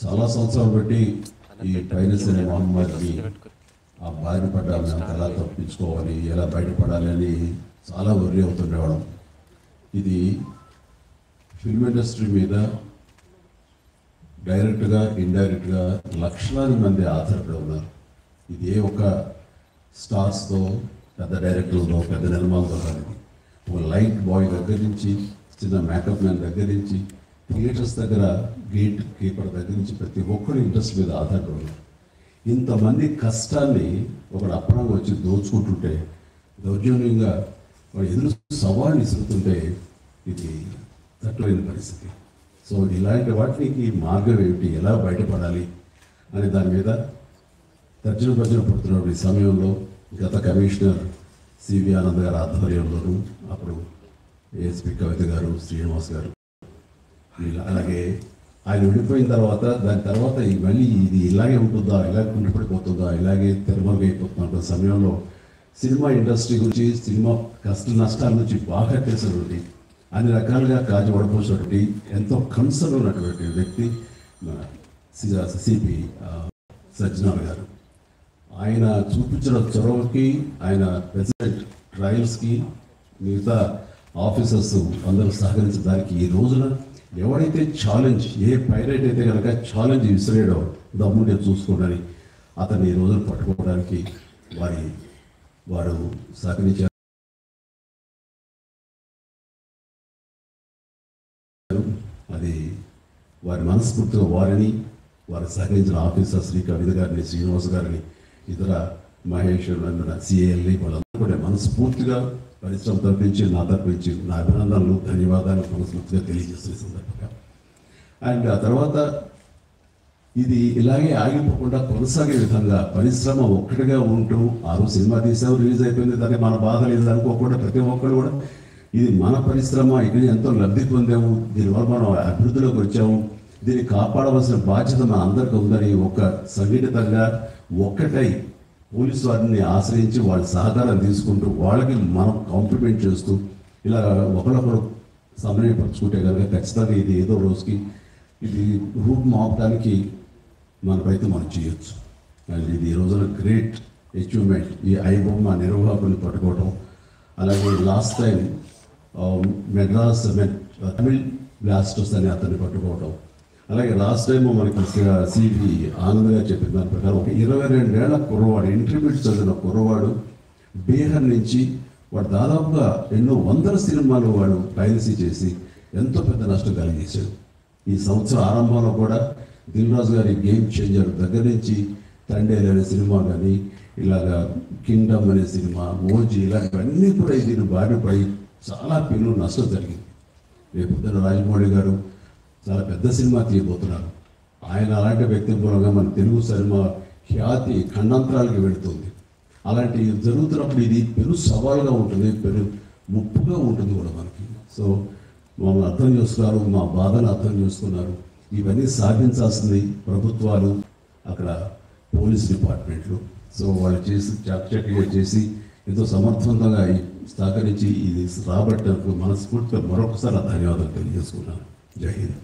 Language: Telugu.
చాలా సంవత్సరాలు బట్టి ఈ పైరసీ అనే మహమ్మారికి ఆ బారిన పడ్డాము, ఎలా తప్పించుకోవాలి, ఎలా బయటపడాలి అని చాలా వర్రీ అవుతుండేవాళ్ళం. ఇది ఫిల్మ్ ఇండస్ట్రీ మీద డైరెక్ట్గా ఇండైరెక్ట్గా లక్షలాది మంది ఆధారపడి ఉన్నారు. ఇది ఏ ఒక స్టార్స్తో, పెద్ద డైరెక్టర్లతో, పెద్ద నిర్మాణంతో కాదు. ఒక లైట్ బాయ్ దగ్గర నుంచి, చిన్న మేకప్ మ్యాన్ దగ్గర నుంచి, థియేటర్స్ దగ్గర గేట్ కీపర్ దగ్గర నుంచి ప్రతి ఒక్కరు ఇంట్రెస్ట్ మీద ఆధారపడి ఉన్నారు. ఇంతమంది కష్టాన్ని ఒకడు అప్పనంగా వచ్చి దోచుకుంటుంటే, దౌర్జన్యంగా ఎదురు సవాళ్ళు ఇస్తుంటే ఇది తట్టులేని పరిస్థితి. సో ఇలాంటి వాటికి మార్గం ఏమిటి, ఎలా బయటపడాలి అనే దాని మీద తర్జన భర్జన పడుతున్నప్పుడు ఈ సమయంలో గత కమిషనర్ సివి ఆనంద్ గారి ఆధ్వర్యంలోనూ, అప్పుడు ఏఎస్పీ కవిత గారు, శ్రీనివాస్ గారు, అలాగే ఆయన విడిపోయిన తర్వాత దాని తర్వాత మళ్ళీ ఇది ఇలాగే ఉంటుందా, ఇలాగే ఉండిపడిపోతుందా, ఇలాగే తిరుమలైపోతున్న సమయంలో సినిమా ఇండస్ట్రీ గురించి, సినిమా కష్ట నష్టాల గురించి బాగా తెలిసినటువంటి, అన్ని రకాలుగా కాజు పడిపోసినటువంటి, ఎంతో కన్సర్న్ ఉన్నటువంటి వ్యక్తి మన సిపి సజ్జనార్ గారు. ఆయన చూపించిన చొరవకి, ఆయన ప్రెసిడెంట్ ట్రయల్స్కి, మిగతా ఆఫీసర్స్ అందరూ సహకరించిన దానికి ఈ రోజున ఎవడైతే ఛాలెంజ్, ఏ పైలట్ అయితే కనుక ఛాలెంజ్ విసిరేయడో దమ్ముంటే చూసుకోవడానికి, అతన్ని ఈ రోజున పట్టుకోవడానికి వారు సహకరించారు. అది వారి మనస్ఫూర్తిగా వారిని, వారు సహకరించిన ఆఫీసర్ శ్రీ కవిత గారిని, శ్రీనివాస్ గారిని, ఇతర మహేష్, సిఏఎల్ని, వాళ్ళందరూ కూడా మనస్ఫూర్తిగా పరిశ్రమ తరపించి, నా తరపించి నా అభినందనలు, ధన్యవాదాలు మనస్ఫూర్తిగా తెలియజేస్తున్న సందర్భంగా. అండ్ ఆ తర్వాత ఇది ఇలాగే ఆగిపోకుండా కొనసాగే విధంగా పరిశ్రమ ఒక్కటిగా ఉంటూ, 6 సినిమా తీసాము, రిలీజ్ అయిపోయింది, దానికి మన బాధ లేదు అనుకోకుండా ప్రతి ఒక్కరు కూడా ఇది మన పరిశ్రమ, ఇక్కడ ఎంతో లబ్ధి పొందాము, దీనివల్ల మనం అభివృద్ధిలోకి వచ్చాము, దీన్ని కాపాడవలసిన బాధ్యత మన అందరికీ ఉందని ఒక సంఘటితంగా ఒక్కటై పోలీసు వారిని ఆశ్రయించి వాళ్ళ సహకారం తీసుకుంటూ, వాళ్ళకి మనం కాంప్లిమెంట్ చేస్తూ, ఇలా ఒకరొకరు సమన్వయపరుచుకుంటే కనుక ఖచ్చితంగా ఇది ఏదో రోజుకి ఇది రూట్ మాపడానికి మన ప్రయత్నం మనం చేయొచ్చు. అండ్ ఇది ఈ రోజున గ్రేట్ అచీవ్మెంట్, ఈ ఐబొమ్మ నిర్వాహకుని పట్టుకోవడం. అలాగే last time Madras Tamil blasters అని అతన్ని పట్టుకోవడం. అలాగే లాస్ట్ టైం మనకి సివి ఆనంద్ గారు చెప్పిన దాని ప్రకారం ఒక 22 ఏళ్ల కుర్రవాడు, ఇంటర్మీడియట్ చదివిన కుర్రవాడు, బీహార్ నుంచి వాడు దాదాపుగా ఎన్నో వందల సినిమాలు వాడు పైరసీ చేసి ఎంతో పెద్ద నష్టం కలిగేశాడు. ఈ సంవత్సరం ఆరంభంలో కూడా దిల్ రాజు గారి గేమ్ చేంజర్ దగ్గర నుంచి తండేలు అనే సినిమా కానీ, ఇలాగా కింగ్డమ్ అనే సినిమా, ఓజీ, ఇలాంటివన్నీ కూడా దీని బారినపై చాలా పెను నష్టం జరిగింది. రేపు పొద్దున రాజమౌళి గారు చాలా పెద్ద సినిమా తీయబోతున్నారు. ఆయన అలాంటి వ్యక్తి మూలంగా మన తెలుగు సినిమా ఖ్యాతి ఖండాంతరాలకు వెళుతుంది. అలాంటి జరుగుతున్నప్పుడు ఇది పెను సవాలుగా ఉంటుంది, పెను ముప్పుగా ఉంటుంది కూడా మనకి. సో మమ్మల్ని అర్థం చేసుకున్నారు, మా బాధను అర్థం చేసుకున్నారు. ఇవన్నీ సాధించాల్సింది ప్రభుత్వాలు, అక్కడ పోలీస్ డిపార్ట్మెంట్లు. సో వాళ్ళు చేసి చక్కగా చేసి ఎంతో సమర్థవంతంగా సహకరించి ఇది రాబట్టేందుకు మనస్ఫూర్తిగా మరొకసారి ధన్యవాదాలు తెలియజేసుకున్నాను. జై హింద్.